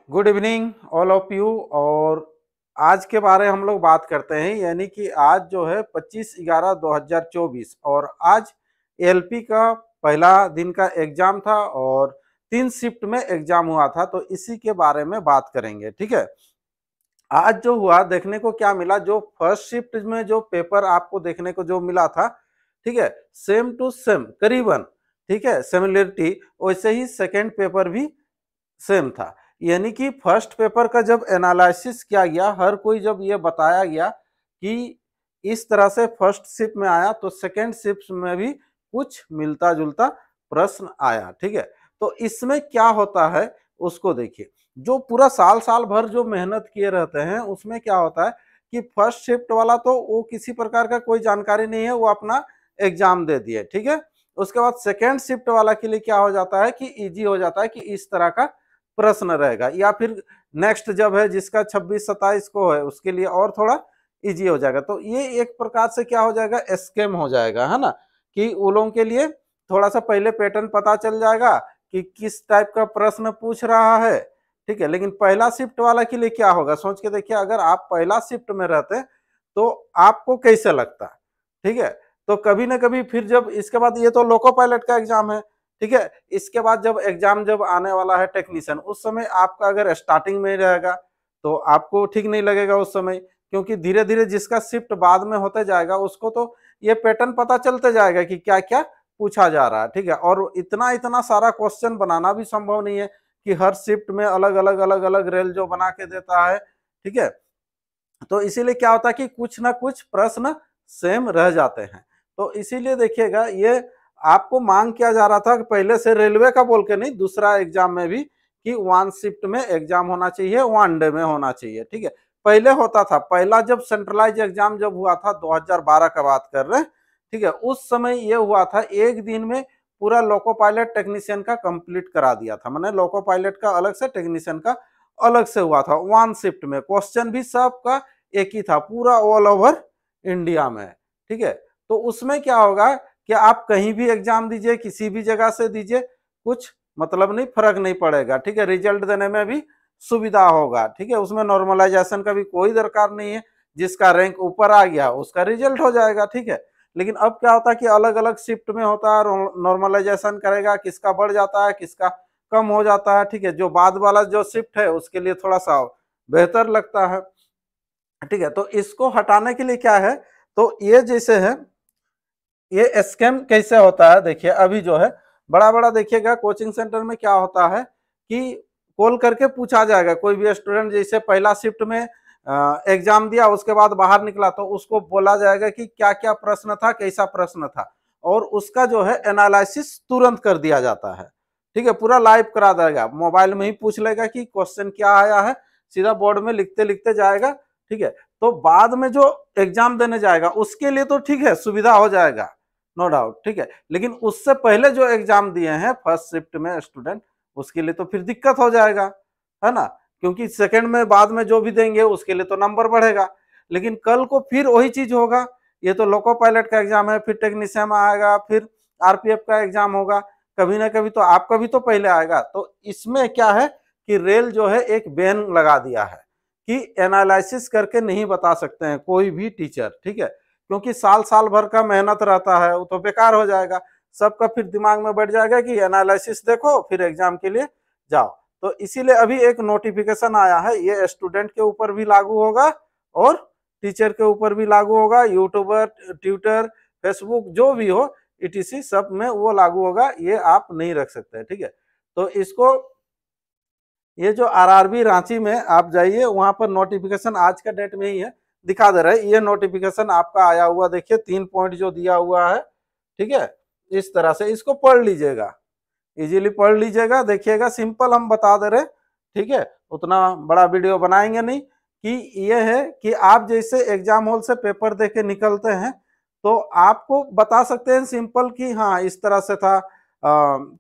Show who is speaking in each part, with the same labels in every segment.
Speaker 1: Good evening all of you. और आज के बारे हम लोग बात करते हैं, यानी कि आज जो है 25/11/2024 और आज एएलपी का पहला दिन का एग्जाम था और 3 शिफ्ट में एग्जाम हुआ था, तो इसी के बारे में बात करेंगे। ठीक है, आज जो हुआ देखने को क्या मिला, जो फर्स्ट शिफ्ट में जो पेपर आपको देखने को जो मिला था, ठीक है, सेम टू सेम करीबन, ठीक है, सिमिलरिटी, वैसे ही सेकेंड पेपर भी सेम था। यानी कि फर्स्ट पेपर का जब एनालिसिस किया गया, हर कोई जब ये बताया गया कि इस तरह से फर्स्ट शिफ्ट में आया, तो सेकेंड शिफ्ट में भी कुछ मिलता जुलता प्रश्न आया। ठीक है, तो इसमें क्या होता है उसको देखिए। जो पूरा साल साल भर जो मेहनत किए रहते हैं, उसमें क्या होता है कि फर्स्ट शिफ्ट वाला तो वो किसी प्रकार का कोई जानकारी नहीं है, वो अपना एग्जाम दे दिए। ठीक है, उसके बाद सेकेंड शिफ्ट वाला के लिए क्या हो जाता है कि इजी हो जाता है कि इस तरह का प्रश्न रहेगा, या फिर नेक्स्ट जब है जिसका 26-27 को है उसके लिए और थोड़ा इजी हो जाएगा। तो ये एक प्रकार से क्या हो जाएगा, स्कैम हो जाएगा, है ना, कि उन लोगों के लिए थोड़ा सा पहले पैटर्न पता चल जाएगा कि किस टाइप का प्रश्न पूछ रहा है। ठीक है, लेकिन पहला शिफ्ट वाला के लिए क्या होगा, सोच के देखिए, अगर आप पहला शिफ्ट में रहते तो आपको कैसे लगता। ठीक है, तो कभी ना कभी फिर जब इसके बाद, ये तो लोको पायलट का एग्जाम है, ठीक है, इसके बाद जब एग्जाम जब आने वाला है टेक्नीशियन, उस समय आपका अगर स्टार्टिंग में रहेगा तो आपको ठीक नहीं लगेगा उस समय, क्योंकि धीरे धीरे जिसका शिफ्ट बाद में होते जाएगा उसको तो ये पैटर्न पता चलते जाएगा कि क्या क्या पूछा जा रहा है। ठीक है, और इतना इतना सारा क्वेश्चन बनाना भी संभव नहीं है कि हर शिफ्ट में अलग अलग अलग अलग रेल जो बना के देता है। ठीक है, तो इसीलिए क्या होता है कि कुछ ना कुछ प्रश्न सेम रह जाते हैं। तो इसीलिए देखिएगा, ये आपको मांग किया जा रहा था कि पहले से रेलवे का बोल के नहीं, दूसरा एग्जाम में भी, कि वन शिफ्ट में एग्जाम होना चाहिए, वन डे में होना चाहिए। ठीक है, पहले होता था, पहला जब सेंट्रलाइज एग्जाम जब हुआ था 2012 का बात कर रहे हैं, ठीक है, उस समय ये हुआ था एक दिन में पूरा लोको पायलट टेक्नीशियन का कंप्लीट करा दिया था। मैंने लोको पायलट का अलग से, टेक्नीशियन का अलग से हुआ था, वन शिफ्ट में। क्वेश्चन भी सबका एक ही था पूरा ऑल ओवर इंडिया में। ठीक है, तो उसमें क्या होगा कि आप कहीं भी एग्जाम दीजिए, किसी भी जगह से दीजिए, कुछ मतलब नहीं, फर्क नहीं पड़ेगा। ठीक है, रिजल्ट देने में भी सुविधा होगा। ठीक है, उसमें नॉर्मलाइजेशन का भी कोई दरकार नहीं है, जिसका रैंक ऊपर आ गया उसका रिजल्ट हो जाएगा। ठीक है, लेकिन अब क्या होता है कि अलग अलग शिफ्ट में होता है, नॉर्मलाइजेशन करेगा, किसका बढ़ जाता है, किसका कम हो जाता है। ठीक है, जो बाद वाला जो शिफ्ट है उसके लिए थोड़ा सा बेहतर लगता है। ठीक है, तो इसको हटाने के लिए क्या है, तो ये जैसे है, ये स्कैम कैसे होता है देखिए। अभी जो है बड़ा बड़ा देखिएगा कोचिंग सेंटर में क्या होता है कि कॉल करके पूछा जाएगा, कोई भी स्टूडेंट जैसे पहला शिफ्ट में एग्जाम दिया, उसके बाद बाहर निकला, तो उसको बोला जाएगा कि क्या क्या प्रश्न था, कैसा प्रश्न था, और उसका जो है एनालिसिस तुरंत कर दिया जाता है। ठीक है, पूरा लाइव करा देगा, मोबाइल में ही पूछ लेगा कि क्वेश्चन क्या आया है, सीधा बोर्ड में लिखते लिखते जाएगा। ठीक है, तो बाद में जो एग्जाम देने जाएगा उसके लिए तो ठीक है, सुविधा हो जाएगा, नो डाउट। ठीक है, लेकिन उससे पहले जो एग्जाम दिए हैं फर्स्ट शिफ्ट में स्टूडेंट, उसके लिए तो फिर दिक्कत हो जाएगा, है ना, क्योंकि सेकंड में बाद में जो भी देंगे उसके लिए तो नंबर बढ़ेगा। लेकिन कल को फिर वही चीज होगा, ये तो लोको पायलट का एग्जाम है, फिर टेक्नीशियन आएगा, फिर आरपीएफ का एग्जाम होगा, कभी ना कभी तो आपका भी तो पहले आएगा। तो इसमें क्या है कि रेल जो है एक बैन लगा दिया है कि एनालिसिस करके नहीं बता सकते हैं कोई भी टीचर। ठीक है, क्योंकि साल साल भर का मेहनत रहता है, वो तो बेकार हो जाएगा। सबका फिर दिमाग में बैठ जाएगा कि एनालिसिस देखो फिर एग्जाम के लिए जाओ। तो इसीलिए अभी एक नोटिफिकेशन आया है, ये स्टूडेंट के ऊपर भी लागू होगा और टीचर के ऊपर भी लागू होगा, यूट्यूबर, ट्विटर, फेसबुक जो भी हो, ईटीसी सब में वो लागू होगा, ये आप नहीं रख सकते। ठीक है, तो इसको, ये जो आरआरबी रांची में आप जाइए, वहां पर नोटिफिकेशन आज का डेट में ही है, दिखा दे रहा है, ये नोटिफिकेशन आपका आया हुआ देखिए, 3 पॉइंट जो दिया हुआ है। ठीक है, इस तरह से इसको पढ़ लीजिएगा, इजीली पढ़ लीजिएगा, देखिएगा, सिंपल हम बता दे रहे। ठीक है, उतना बड़ा वीडियो बनाएंगे नहीं, कि ये है कि आप जैसे एग्जाम हॉल से पेपर दे के निकलते हैं, तो आपको बता सकते हैं सिंपल कि हाँ इस तरह से था,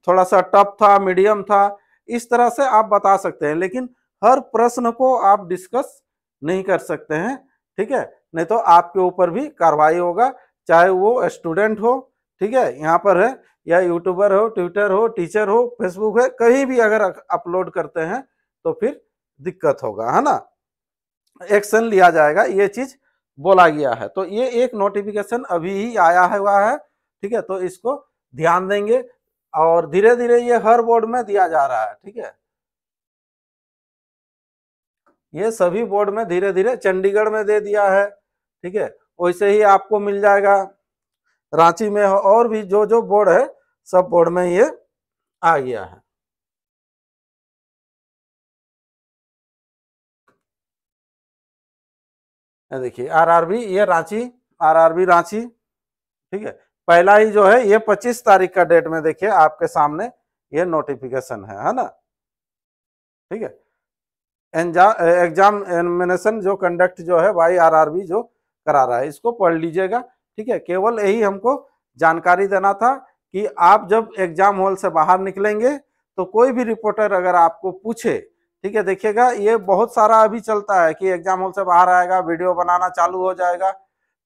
Speaker 1: थोड़ा सा टफ था, मीडियम था, इस तरह से आप बता सकते हैं, लेकिन हर प्रश्न को आप डिस्कस नहीं कर सकते हैं। ठीक है, नहीं तो आपके ऊपर भी कार्रवाई होगा, चाहे वो स्टूडेंट हो, ठीक है, यहाँ पर है, या यूट्यूबर हो, ट्विटर हो, टीचर हो, फेसबुक है, कहीं भी अगर अपलोड करते हैं तो फिर दिक्कत होगा, है ना, एक्शन लिया जाएगा, ये चीज बोला गया है। तो ये एक नोटिफिकेशन अभी ही आया हुआ है, ठीक है, तो इसको ध्यान देंगे और धीरे धीरे ये हर बोर्ड में दिया जा रहा है, ठीक है, ये सभी बोर्ड में धीरे धीरे, चंडीगढ़ में दे दिया है, ठीक है, वैसे ही आपको मिल जाएगा रांची में, और भी जो जो बोर्ड है सब बोर्ड में ये आ गया है। देखिए आरआरबी, ये रांची, आरआरबी रांची, ठीक है, पहला ही जो है ये 25 तारीख का डेट में देखिए आपके सामने ये नोटिफिकेशन है ना, ठीक है, एग्जाम एग्जामिनेशन जो कंडक्ट जो है बाई आरआरबी जो करा रहा है, इसको पढ़ लीजिएगा, ठीक है, केवल यही हमको जानकारी देना था कि आप जब एग्जाम हॉल से बाहर निकलेंगे तो कोई भी रिपोर्टर अगर आपको पूछे, ठीक है, देखिएगा ये बहुत सारा अभी चलता है कि एग्जाम हॉल से बाहर आएगा वीडियो बनाना चालू हो जाएगा,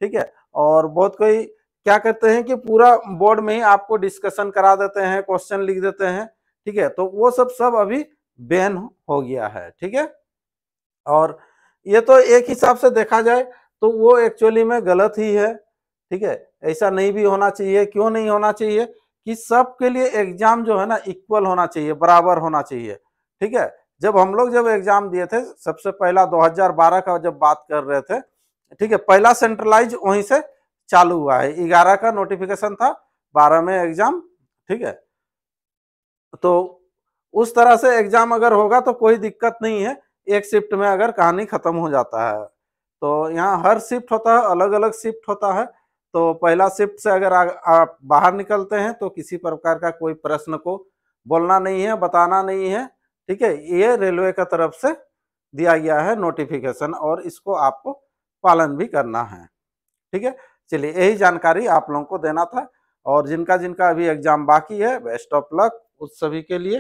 Speaker 1: ठीक है, और बहुत कोई क्या करते हैं कि पूरा बोर्ड में ही आपको डिस्कशन करा देते हैं, क्वेश्चन लिख देते हैं, ठीक है, तो वो सब अभी बैन हो गया है, ठीक है, और ये तो एक हिसाब से देखा जाए तो वो एक्चुअली में गलत ही है, ठीक है, ऐसा नहीं भी होना चाहिए। क्यों नहीं होना चाहिए कि सबके लिए एग्जाम जो है ना इक्वल होना चाहिए, बराबर होना चाहिए, ठीक है, जब हम लोग जब एग्जाम दिए थे सबसे पहला 2012 का जब बात कर रहे थे, ठीक है, पहला सेंट्रलाइज वहीं से चालू हुआ है, 11 का नोटिफिकेशन था, 12 में एग्जाम, ठीक है, तो उस तरह से एग्जाम अगर होगा तो कोई दिक्कत नहीं है, एक शिफ्ट में अगर कहानी खत्म हो जाता है। तो यहाँ हर शिफ्ट होता है, अलग अलग शिफ्ट होता है, तो पहला शिफ्ट से अगर आप बाहर निकलते हैं तो किसी प्रकार का कोई प्रश्न को बोलना नहीं है, बताना नहीं है, ठीक है, ये रेलवे का तरफ से दिया गया है नोटिफिकेशन और इसको आपको पालन भी करना है, ठीक है। चलिए यही जानकारी आप लोगों को देना था, और जिनका जिनका अभी एग्जाम बाकी है बेस्ट ऑफ लक उस सभी के लिए।